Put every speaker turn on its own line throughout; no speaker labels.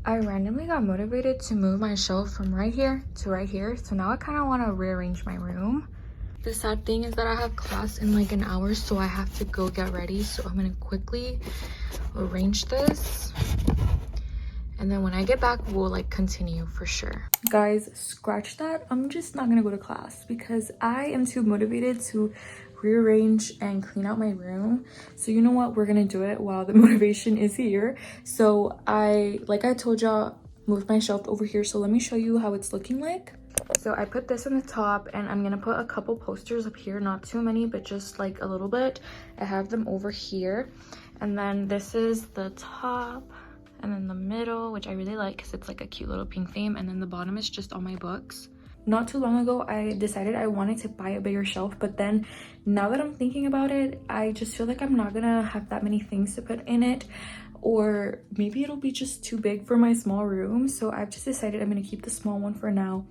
I randomly got motivated to move my shelf from right here to right here, so now I kind of want to rearrange my room. The sad thing is that I have class in like an hour, so I have to go get ready. So I'm gonna quickly arrange this, and then when I get back we'll like continue for sure. Guys, scratch that. I'm just not gonna go to class because I am too motivated to rearrange and clean out my room. So you know what, we're gonna do it while the motivation is here. So like I told y'all, moved my shelf over here, so let me show you how it's looking like. So I put this on the top, and I'm gonna put a couple posters up here, not too many but just like a little bit. I have them over here, and then this is the top, and then the middle, which I really like because it's like a cute little pink theme, and then the bottom is just all my books. Not too long ago I decided I wanted to buy a bigger shelf, but then now that I'm thinking about it, I just feel like I'm not gonna have that many things to put in it, or maybe it'll be just too big for my small room. So I've just decided I'm gonna keep the small one for now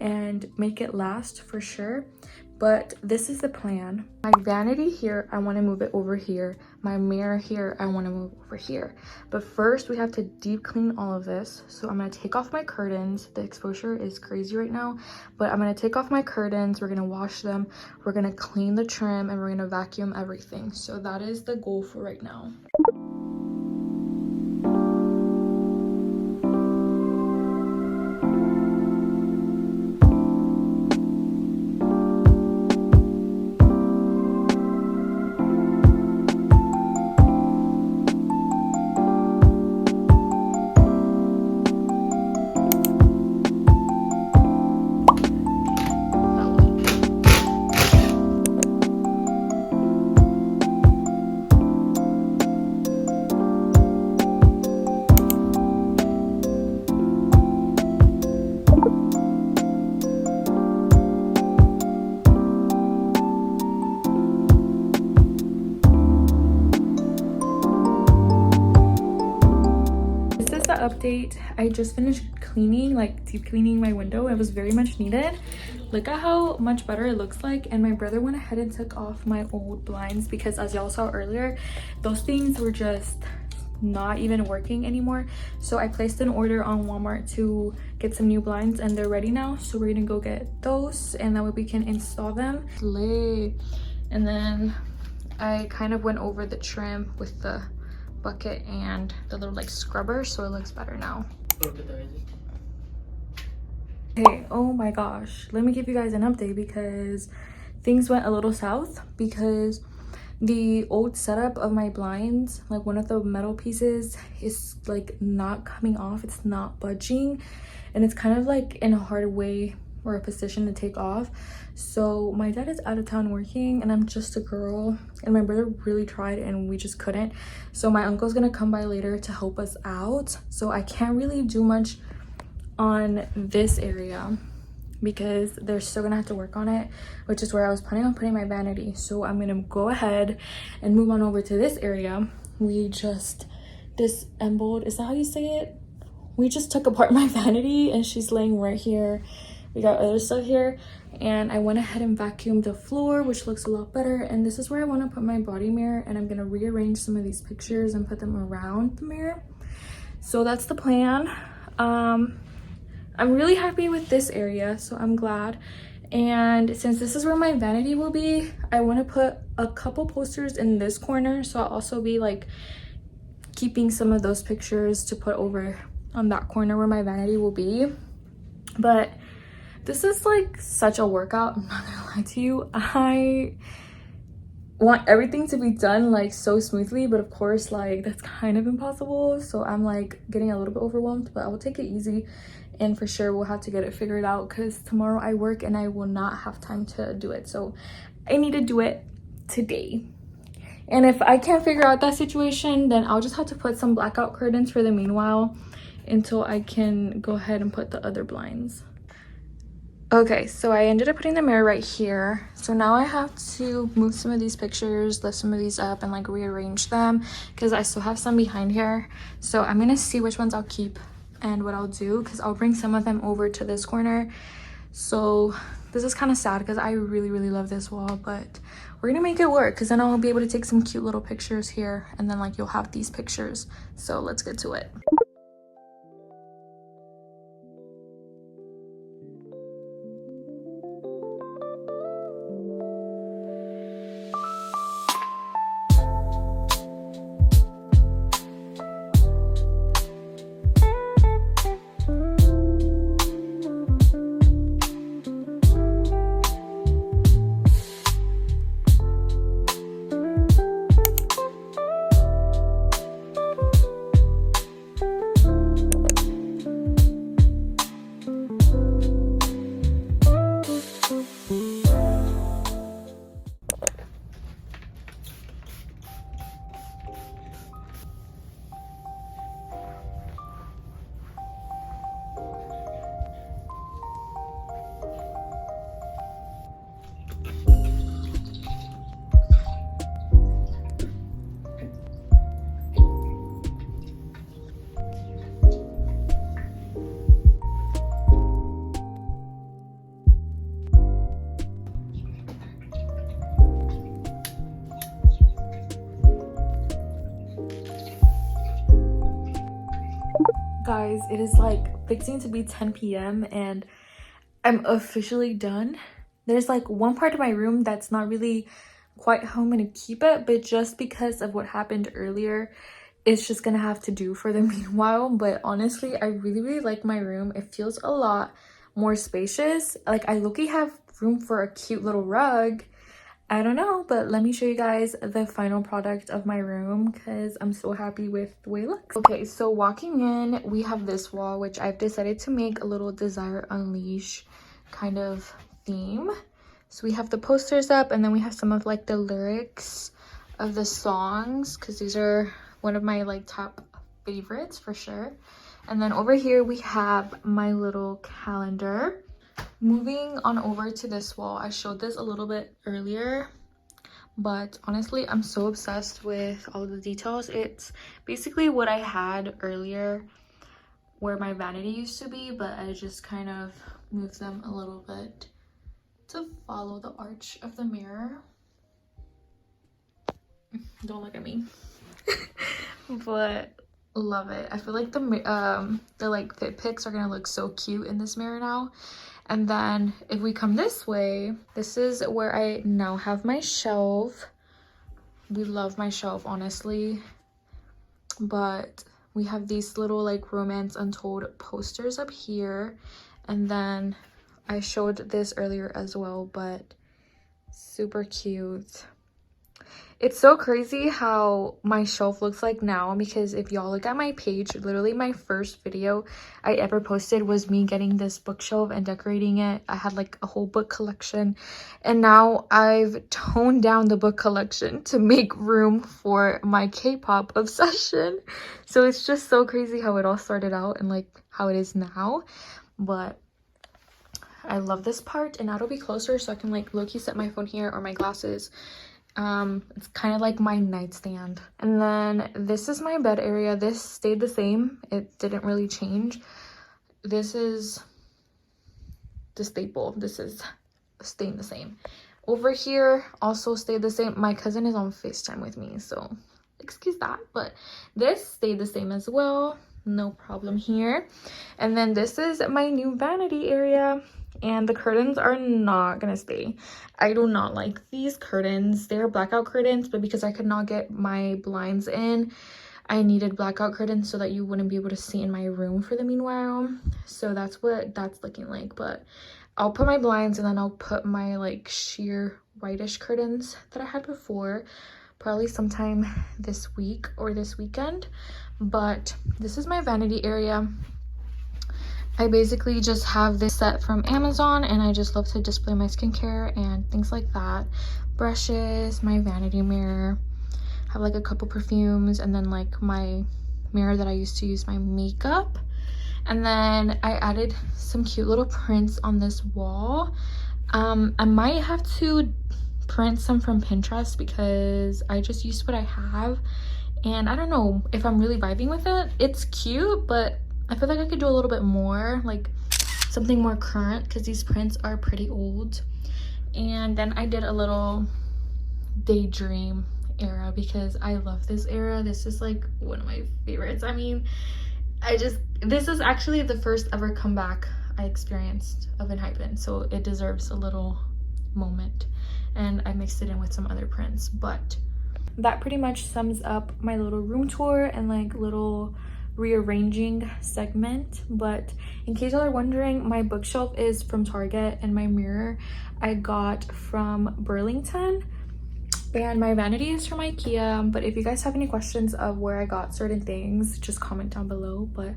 and make it last for sure. But this is the plan. My vanity here, I want to move it over here. My mirror here, I want to move over here. But first we have to deep clean all of this. So I'm going to take off my curtains. The exposure is crazy right now, but I'm going to take off my curtains. We're going to wash them, we're going to clean the trim, and we're going to vacuum everything. So that is the goal for right now. Update, I just finished cleaning, like deep cleaning my window. It was very much needed. Look at how much better it looks like. And my brother went ahead and took off my old blinds because, as y'all saw earlier, those things were just not even working anymore. So I placed an order on Walmart to get some new blinds, and they're ready now. So we're gonna go get those, and that way we can install them. And then I kind of went over the trim with the bucket and the little like scrubber, so it looks better now. Hey, oh my gosh, let me give you guys an update because things went a little south because the old setup of my blinds, like one of the metal pieces is like not coming off, it's not budging, and it's kind of like in a hard way or a position to take off. So my dad is out of town working, and I'm just a girl, and my brother really tried and we just couldn't. So my uncle's gonna come by later to help us out, so I can't really do much on this area because they're still gonna have to work on it, which is where I was planning on putting my vanity. So I'm gonna go ahead and move on over to this area. We just disassembled, is that how you say it? We just took apart my vanity and she's laying right here. We got other stuff here, and I went ahead and vacuumed the floor, which looks a lot better. And this is where I want to put my body mirror, and I'm gonna rearrange some of these pictures and put them around the mirror. So that's the plan. I'm really happy with this area, so I'm glad. And since this is where my vanity will be, I want to put a couple posters in this corner, so I'll also be like keeping some of those pictures to put over on that corner where my vanity will be. But this is like such a workout, I'm not gonna lie to you. I want everything to be done like so smoothly, but of course like that's kind of impossible. So I'm like getting a little bit overwhelmed, but I will take it easy, and for sure we'll have to get it figured out because tomorrow I work and I will not have time to do it. So I need to do it today. And if I can't figure out that situation, then I'll just have to put some blackout curtains for the meanwhile until I can go ahead and put the other blinds. Okay, so I ended up putting the mirror right here. So now I have to move some of these pictures, lift some of these up, and like rearrange them because I still have some behind here. So I'm gonna see which ones I'll keep and what I'll do, because I'll bring some of them over to this corner. So this is kind of sad because I really love this wall, but we're gonna make it work because then I'll be able to take some cute little pictures here, and then like you'll have these pictures. So let's get to it. Guys, it is like fixing to be 10 p.m. and I'm officially done. There's like one part of my room that's not really quite how I'm gonna keep it, but just because of what happened earlier, it's just gonna have to do for the meanwhile. But honestly, I really like my room. It feels a lot more spacious. Like I look, have room for a cute little rug. I don't know, but let me show you guys the final product of my room because I'm so happy with the way it looks. Okay, so walking in, we have this wall, which I've decided to make a little Desire Unleash kind of theme. So we have the posters up, and then we have some of like the lyrics of the songs because these are one of my like top favorites for sure. And then over here we have my little calendar. Moving on over to this wall, I showed this a little bit earlier, but honestly I'm so obsessed with all the details. It's basically what I had earlier where my vanity used to be, but I just kind of moved them a little bit to follow the arch of the mirror. Don't look at me. But love it. I feel like the like fit pics are gonna look so cute in this mirror now. And then if we come this way, this is where I now have my shelf. We love my shelf, honestly. But we have these little like Romance Untold posters up here. And then I showed this earlier as well, but super cute. It's so crazy how my shelf looks like now, because if y'all look at my page, literally my first video I ever posted was me getting this bookshelf and decorating it. I had like a whole book collection, and now I've toned down the book collection to make room for my K-pop obsession. So it's just so crazy how it all started out and like how it is now. But I love this part, and now it'll be closer so I can like low-key set my phone here or my glasses. It's kind of like my nightstand. And then this is my bed area. This stayed the same. It didn't really change. This is the staple. This is staying the same. Over here also stayed the same. My cousin is on FaceTime with me, so excuse that, but this stayed the same as well. No problem here. And then this is my new vanity area, and the curtains are not gonna stay. I do not like these curtains. They're blackout curtains, but because I could not get my blinds in, I needed blackout curtains so that you wouldn't be able to see in my room for the meanwhile. So that's what that's looking like. But I'll put my blinds, and then I'll put my like sheer whitish curtains that I had before, probably sometime this week or this weekend. But this is my vanity area. I basically just have this set from Amazon, and I just love to display my skincare and things like that. Brushes, my vanity mirror, have like a couple perfumes, and then like my mirror that I used to use my makeup. And then I added some cute little prints on this wall. I might have to print some from Pinterest because I just used what I have, and I don't know if I'm really vibing with it. It's cute, but I feel like I could do a little bit more, like something more current, because these prints are pretty old. And then I did a little daydream era because I love this era. This is like one of my favorites. I mean, this is actually the first ever comeback I experienced of enhypen, so it deserves a little moment. And I mixed it in with some other prints. But that pretty much sums up my little room tour and like little rearranging segment. But in case y'all are wondering, my bookshelf is from Target, and my mirror I got from Burlington, and my vanity is from IKEA. But if you guys have any questions of where I got certain things, just comment down below. But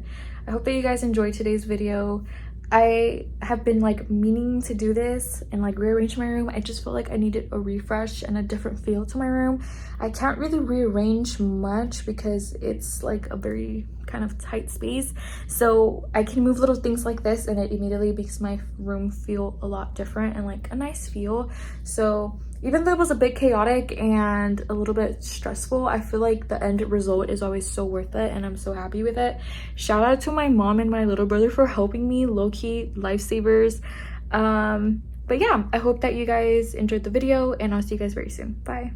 I hope that you guys enjoyed today's video. I have been like meaning to do this and like rearrange my room. I just feel like I needed a refresh and a different feel to my room. I can't really rearrange much because it's like a very kind of tight space, so I can move little things like this and it immediately makes my room feel a lot different and like a nice feel. So even though it was a bit chaotic and a little bit stressful, I feel like the end result is always so worth it, and I'm so happy with it. Shout out to my mom and my little brother for helping me, low-key lifesavers. But yeah, I hope that you guys enjoyed the video, and I'll see you guys very soon. Bye.